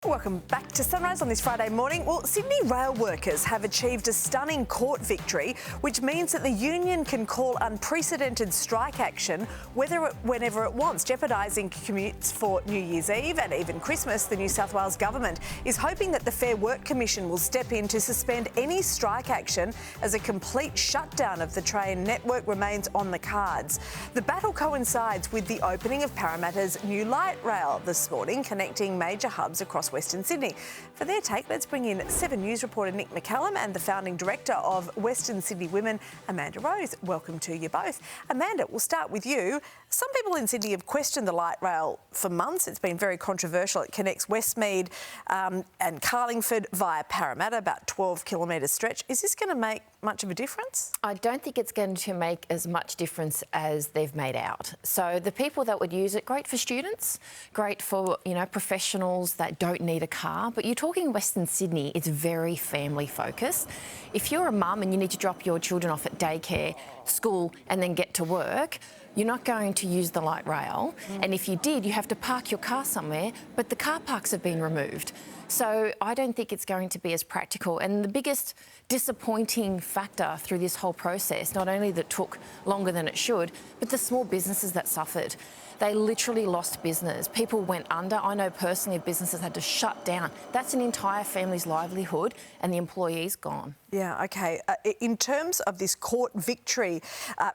Welcome back to Sunrise on this Friday morning. Well, Sydney rail workers have achieved a stunning court victory, which means that the union can call unprecedented strike action whenever it wants, jeopardising commutes for New Year's Eve and even Christmas. The New South Wales government is hoping that the Fair Work Commission will step in to suspend any strike action as a complete shutdown of the train network remains on the cards. The battle coincides with the opening of Parramatta's new light rail this morning, connecting major hubs across Western Sydney. For their take, let's bring in 7 News reporter Nick McCallum and the founding director of Western Sydney Women, Amanda Rose. Welcome to you both. Amanda, we'll start with you. Some people in Sydney have questioned the light rail for months. It's been very controversial. It connects Westmead and Carlingford via Parramatta, about 12-kilometre stretch. Is this going to make much of a difference? I don't think it's going to make as much difference as they've made out. So the people that would use it, great for students, great for, professionals that don't need a car. But you're talking Western Sydney, it's very family focused. If you're a mum and you need to drop your children off at daycare, school and then get to work, you're not going to use the light rail. And if you did, you have to park your car somewhere, but the car parks have been removed. So I don't think it's going to be as practical. And the biggest disappointing factor through this whole process, not only that it took longer than it should, but the small businesses that suffered. They literally lost business. People went under. I know personally of businesses had to shut down. That's an entire family's livelihood and the employee's gone. Yeah, OK. In terms of this court victory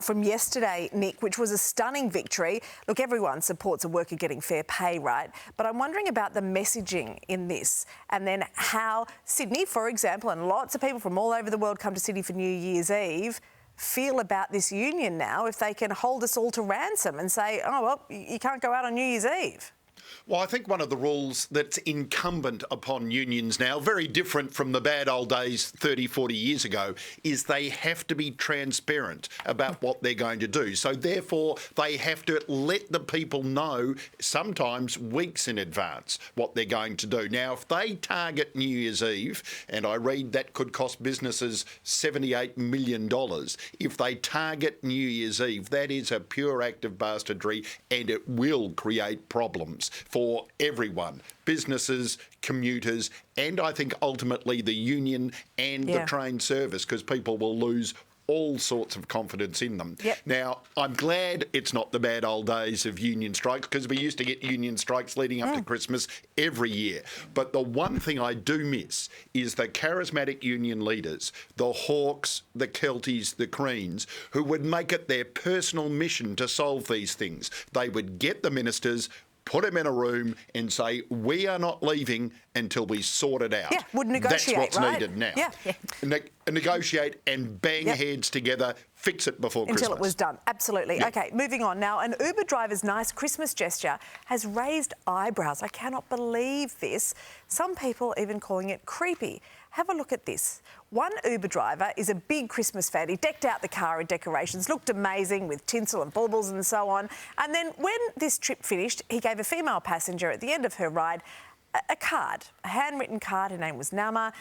from yesterday, Nick, which was a stunning victory, look, everyone supports a worker getting fair pay, right? But I'm wondering about the messaging in this and then how Sydney, for example, and lots of people from all over the world come to Sydney for New Year's Eve, feel about this union now if they can hold us all to ransom and say, oh, well, you can't go out on New Year's Eve. Well, I think one of the rules that's incumbent upon unions now, very different from the bad old days 30, 40 years ago, is they have to be transparent about what they're going to do. So therefore, they have to let the people know, sometimes weeks in advance, what they're going to do. Now, if they target New Year's Eve, and I read that could cost businesses $78 million, if they target New Year's Eve, that is a pure act of bastardry and it will create problems for everyone, businesses, commuters, and I think ultimately the union and the train service, because people will lose all sorts of confidence in them. Yep. Now, I'm glad it's not the bad old days of union strikes, because we used to get union strikes leading up to Christmas every year. But the one thing I do miss is the charismatic union leaders, the Hawks, the Kelties, the Creens, who would make it their personal mission to solve these things. They would get the ministers, put them in a room and say, we are not leaving until we sort it out. Yeah, would negotiate, That's what's right? needed now. Yeah. Negotiate and bang heads together, fix it before Christmas. Until it was done, absolutely. Yeah. OK, moving on now. An Uber driver's nice Christmas gesture has raised eyebrows. I cannot believe this. Some people even calling it creepy. Have a look at this. One Uber driver is a big Christmas fan. He decked out the car with decorations, looked amazing with tinsel and baubles and so on. And then when this trip finished, he gave a female passenger at the end of her ride a card, a handwritten card. Her name was Nama.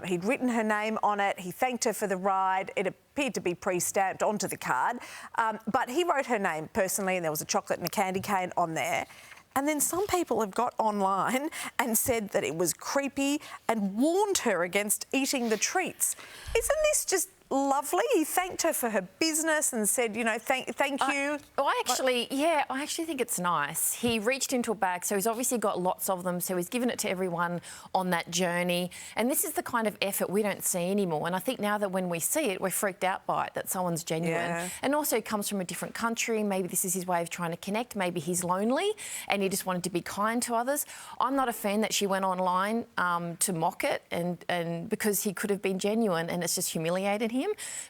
He'd written her name on it. He thanked her for the ride. It appeared to be pre-stamped onto the card. But he wrote her name personally, and there was a chocolate and a candy cane on there. And then some people have got online and said that it was creepy and warned her against eating the treats. Isn't this just lovely? He thanked her for her business and said, thank you. I actually think it's nice. He reached into a bag, so he's obviously got lots of them, so he's given it to everyone on that journey. And this is the kind of effort we don't see anymore. And I think now that when we see it, we're freaked out by it, that someone's genuine. Yeah. And also he comes from a different country. Maybe this is his way of trying to connect. Maybe he's lonely and he just wanted to be kind to others. I'm not a fan that she went online to mock it and because he could have been genuine and it's just humiliated him.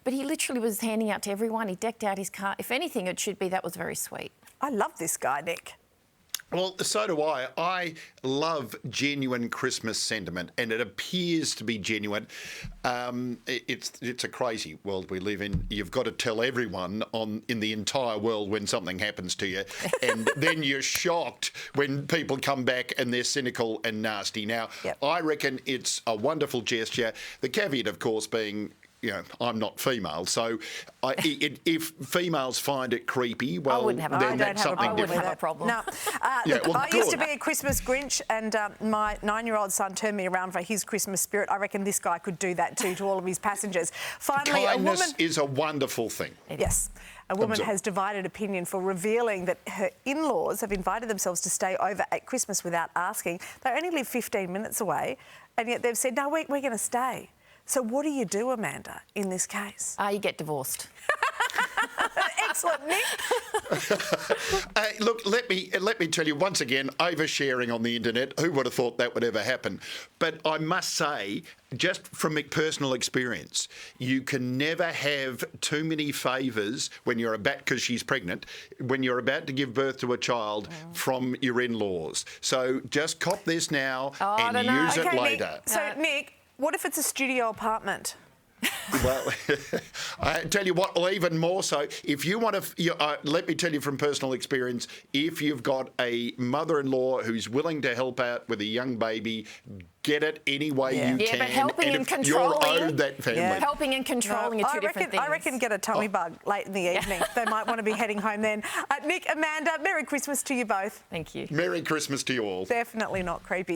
But he literally was handing out to everyone. He decked out his car. If anything, it should be that was very sweet. I love this guy, Nick. Well, so do I. I love genuine Christmas sentiment, and it appears to be genuine. It's a crazy world we live in. You've got to tell everyone in the entire world when something happens to you, and then you're shocked when people come back and they're cynical and nasty. Now, I reckon it's a wonderful gesture. The caveat, of course, being I'm not female, so if females find it creepy, well, then that's something different. I wouldn't have a problem. No. I used to be a Christmas Grinch, and my 9-year-old son turned me around for his Christmas spirit. I reckon this guy could do that too to all of his passengers. Finally, Kindness a woman is a wonderful thing. Yes. A woman has divided opinion for revealing that her in-laws have invited themselves to stay over at Christmas without asking. They only live 15 minutes away, and yet they've said, no, we're going to stay. So what do you do, Amanda, in this case? You get divorced. Excellent, Nick. Look, let me tell you once again, oversharing on the internet. Who would have thought that would ever happen? But I must say, just from personal experience, you can never have too many favours when you're because she's pregnant, when you're about to give birth to a child from your in-laws. So just cop this now and use it later. Nick, so, Nick, what if it's a studio apartment? Well, I tell you what, or even more so, if you want to, let me tell you from personal experience, if you've got a mother-in-law who's willing to help out with a young baby, get it any way you can. Yeah, but helping and controlling. You're owed that family. Yeah. Helping and controlling are two different things. I reckon get a tummy bug late in the evening. They might want to be heading home then. Nick, Amanda, Merry Christmas to you both. Thank you. Merry Christmas to you all. Definitely not creepy.